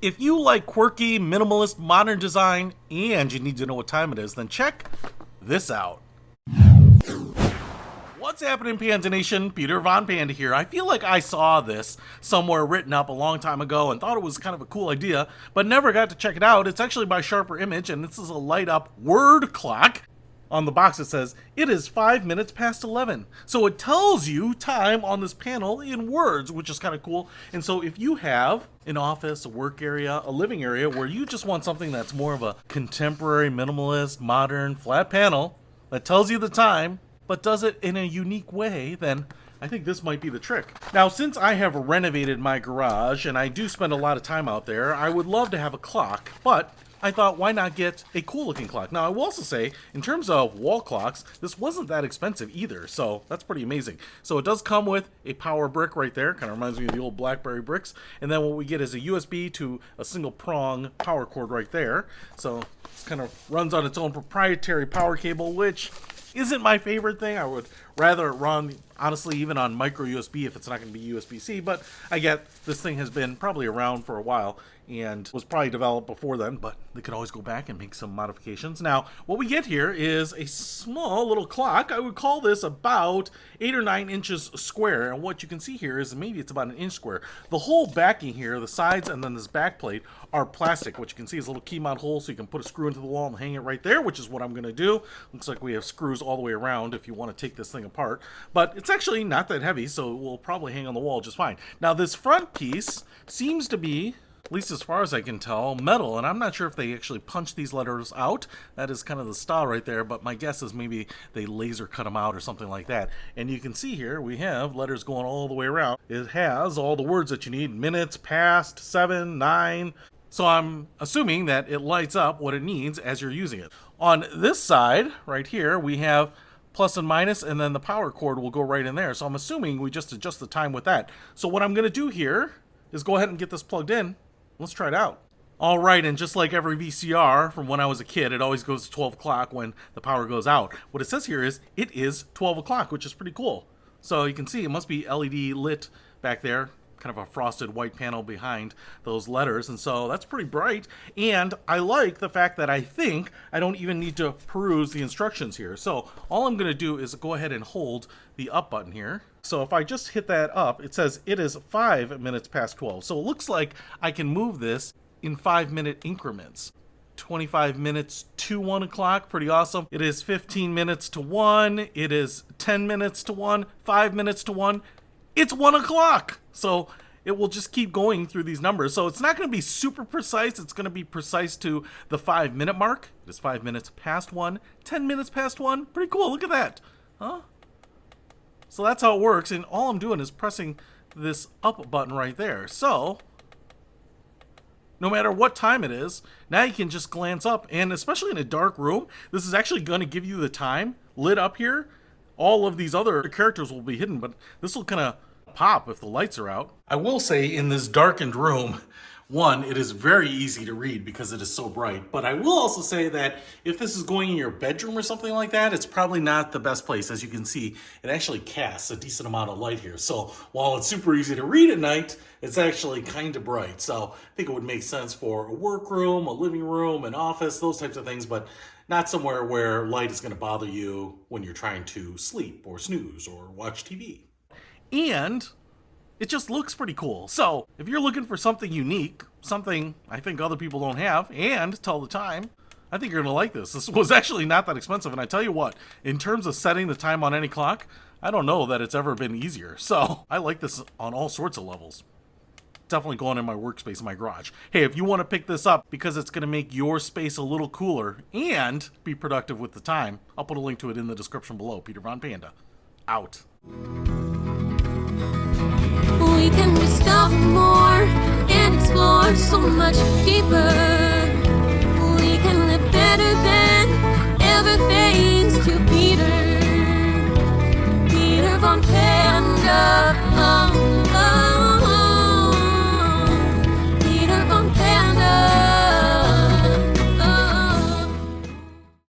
If you like quirky, minimalist, modern design, and you need to know what time it is, then check this out. What's happening, Panda Nation? Peter Von Panda here. I feel like I saw this somewhere written up a long time ago and thought it was kind of a cool idea, but never got to check it out. It's actually by Sharper Image, and this is a light-up word clock. On the box it says, it is 5 minutes past 11. So it tells you time on this panel in words, which is kind of cool. And so if you have an office, a work area, a living area where you just want something that's more of a contemporary, minimalist, modern, flat panel that tells you the time, but does it in a unique way, then I think this might be the trick. Now, since I have renovated my garage and I do spend a lot of time out there, I would love to have a clock, but I thought, why not get a cool looking clock? Now, I will also say, in terms of wall clocks, this wasn't that expensive either, so that's pretty amazing. So it does come with a power brick right there, kind of reminds me of the old BlackBerry bricks, and then what we get is a USB to a single prong power cord right there. So it kind of runs on its own proprietary power cable, which isn't my favorite thing. I would rather it run, honestly, even on micro USB if it's not going to be USB-C, but I get this thing has been probably around for a while and was probably developed before then, but they could always go back and make some modifications. Now, what we get here is a small little clock. I would call this about 8 or 9 inches square, and what you can see here is maybe it's about an inch square. The whole backing here, the sides and then this back plate, are plastic. What you can see is a little key mount hole, so you can put a screw into the wall and hang it right there, which is what I'm going to do. Looks like we have screws all the way around if you want to take this thing apart, but it's actually not that heavy, so it will probably hang on the wall just fine. Now, this front piece seems to be, at least as far as I can tell, metal, and I'm not sure if they actually punch these letters out. That is kind of the style right there, but my guess is maybe they laser cut them out or something like that. And you can see here we have letters going all the way around. It has all the words that you need: minutes, past, 7, 9. So I'm assuming that it lights up what it needs as you're using it. On this side right here, we have plus and minus, and then the power cord will go right in there. So I'm assuming we just adjust the time with that. So what I'm going to do here is go ahead and get this plugged in. Let's try it out. All right, and just like every VCR from when I was a kid, it always goes to 12 o'clock when the power goes out. What it says here is it is 12 o'clock, which is pretty cool. So you can see it must be LED lit back there, kind of a frosted white panel behind those letters, and so that's pretty bright. And I like the fact that I think I don't even need to peruse the instructions here. So all I'm going to do is go ahead and hold the up button here. So if I just hit that up, it says it is 5 minutes past 12. So it looks like I can move this in 5-minute increments. 25 minutes to 1 o'clock, pretty awesome. It is 15 minutes to 1. It is 10 minutes to 1, 5 minutes to 1. It's 1 o'clock. So it will just keep going through these numbers. So it's not going to be super precise. It's going to be precise to the 5-minute mark. It is 5 minutes past 1, 10 minutes past 1. Pretty cool. Look at that. Huh? So that's how it works. And all I'm doing is pressing this up button right there. So no matter what time it is, now you can just glance up. And especially in a dark room, this is actually going to give you the time lit up here. All of these other characters will be hidden, but this will kind of pop if the lights are out. I will say, in this darkened room, one, it is very easy to read because it is so bright, but I will also say that if this is going in your bedroom or something like that, it's probably not the best place. As you can see, it actually casts a decent amount of light here. So while it's super easy to read at night, it's actually kind of bright. So I think it would make sense for a workroom, a living room, an office, those types of things, but not somewhere where light is going to bother you when you're trying to sleep or snooze or watch TV. And it just looks pretty cool. So if you're looking for something unique, something I think other people don't have, and tell the time, I think you're going to like this. This was actually not that expensive. And I tell you what, in terms of setting the time on any clock, I don't know that it's ever been easier. So I like this on all sorts of levels. Definitely going in my workspace in my garage. Hey, if you want to pick this up because it's going to make your space a little cooler and be productive with the time, I'll put a link to it in the description below. Peter Von Panda, out. We can discover more and explore so much deeper. We can live better than ever thanks to Peter Von Panda.